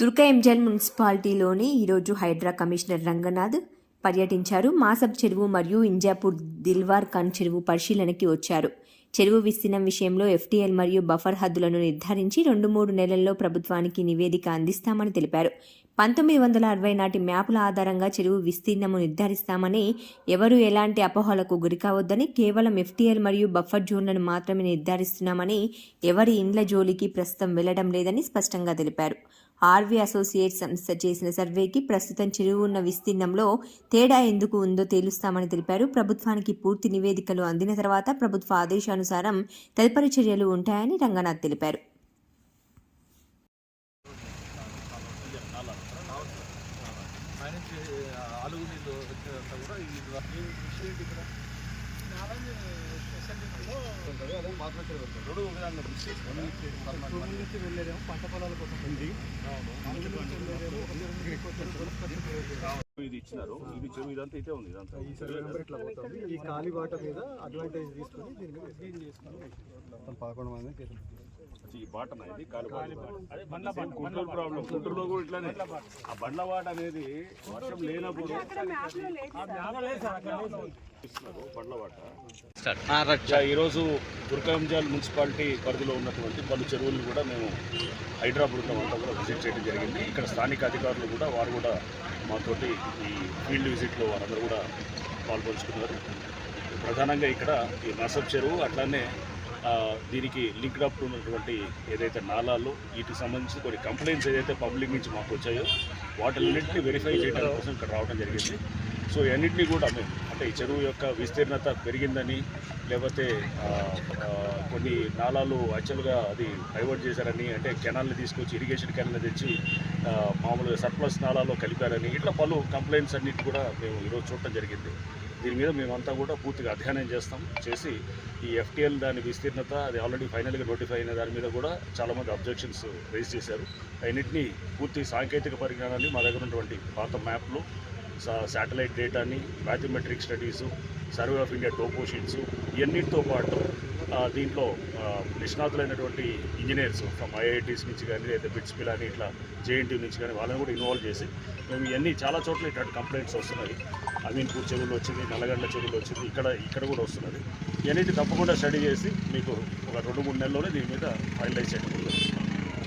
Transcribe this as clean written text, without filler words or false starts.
తుర్కయంజల్ మున్సిపాలిటీలోని ఈరోజు హైడ్రా కమిషనర్ రంగనాథ్ పర్యటించారు. మాసబ్ చెరువు మరియు ఇంజాపూర్ దిల్వార్ ఖాన్ చెరువు పరిశీలనకి వచ్చారు. చెరువు విస్తీర్ణం విషయంలో ఎఫ్టీఎల్ మరియు బఫర్ హద్దులను నిర్ధారించి 2-3 నెలల్లో ప్రభుత్వానికి నివేదిక అందిస్తామని తెలిపారు. 1960 నాటి మ్యాపుల ఆధారంగా చెరువు విస్తీర్ణము నిర్ధారిస్తామని, ఎవరూ ఎలాంటి అపోహలకు గురికావద్దని, కేవలం ఎఫ్టీఎల్ మరియు బఫర్ జోన్లను మాత్రమే నిర్ధారిస్తున్నామని, ఎవరి ఇండ్ల జోలికి ప్రస్తుతం వెళ్లడం లేదని స్పష్టంగా తెలిపారు. ఆర్వీ అసోసియేట్స్ సంస్థ చేసిన సర్వేకి ప్రస్తుతం చెరువు ఉన్న విస్తీర్ణంలో తేడా ఎందుకు ఉందో తేలుస్తామని తెలిపారు. ప్రభుత్వానికి పూర్తి నివేదికలు అందిన తర్వాత ప్రభుత్వ ఆదేశానుసారం తదుపరి చర్యలు ఉంటాయని రంగనాథ్ తెలిపారు. పంట పొలాల కోసం ఉంది. ఇది ఇచ్చినారు, ఇది చెరువు ఇదంతా అయితే ఉంది. ఇదంతా ఈ సర్వే నెంబర్ ఇట్లా పోతుంది. ఈ ఖాళీ బాట మీద అడ్వాంటేజ్ తీసుకుని దీన్ని క్లీన్ చేసుకుని మొత్తం 11 మంది కేసులు. ఈ బాటనా ఇది గుంటూరు ప్రాబ్లం. గుంటూరులో కూడా ఇట్లానే ఆ బండ్ల బాట అనేది వర్షం లేనప్పుడు బండ్ల బాట. ఈరోజు తుర్కయంజల్ మున్సిపాలిటీ పరిధిలో ఉన్నటువంటి పలు చెరువులను కూడా మేము హైడ్రా బృందం అంతా కూడా విజిట్ చేయడం జరిగింది. ఇక్కడ స్థానిక అధికారులు కూడా వారు కూడా మాతోటి ఈ ఫీల్డ్ విజిట్లో వారందరూ కూడా పాల్పంచుకున్నారు. ప్రధానంగా ఇక్కడ ఈ మాసబ్ చెరువు అట్లానే దీనికి లింక్డ్ అప్ ఉన్నటువంటి ఏదైతే నాలాలు వీటికి సంబంధించి కొన్ని కంప్లైంట్స్ ఏదైతే పబ్లిక్ నుంచి మాకు వచ్చాయో వాటిలన్నింటినీ వెరిఫై చేయడం కోసం ఇక్కడ రావడం జరిగింది. సో ఇవన్నింటినీ కూడా మేము అంటే ఈ చెరువు యొక్క విస్తీర్ణత పెరిగిందని, లేకపోతే కొన్ని నాలాలు యాక్చువల్గా అది డైవర్ట్ చేశారని, అంటే కెనాల్ని తీసుకొచ్చి ఇరిగేషన్ కెనాల్ని తెచ్చి మామూలుగా సర్ప్లస్ నాలాలో కలిపారని, ఇట్లా పలు కంప్లైంట్స్ అన్నిటి కూడా మేము ఈరోజు చూడటం జరిగింది. దీని మీద మేమంతా కూడా పూర్తిగా అధ్యయనం చేసి ఈ ఎఫ్టీఎల్ దాని విస్తీర్ణత అది ఆల్రెడీ ఫైనల్గా నోటిఫై అయిన దాని మీద కూడా చాలామంది అబ్జెక్షన్స్ రైజ్ చేశారు. అన్నింటినీ పూర్తి సాంకేతిక పరిజ్ఞానాన్ని మా దగ్గర ఉన్నటువంటి పాత మ్యాప్లు, శాటిలైట్ డేటాని, మ్యాథమెట్రిక్ studies, survey of India topo sheets ఇవన్నిటితో పాటు దీంట్లో నిష్ణాతులైనటువంటి ఇంజనీర్స్ ఫ్రమ్ ఐఐటీస్ నుంచి కానీ, లేదా బిట్స్పిల్ అని ఇట్లా జేఎన్టీ నుంచి కానీ వాళ్ళని కూడా ఇన్వాల్వ్ చేసి మేము ఇవన్నీ చాలా చోట్ల ఇట్లాంటి కంప్లైంట్స్ వస్తున్నాయి. అమీన్పూర్ చెరువులు వచ్చింది, నల్లగండ్ల చెరువులు వచ్చింది, ఇక్కడ కూడా వస్తున్నది. ఇవన్నీ తప్పకుండా స్టడీ చేసి మీకు ఒక 2-3 నెలల్లోనే దీని మీద ఫైనలైజ్ చేయడం.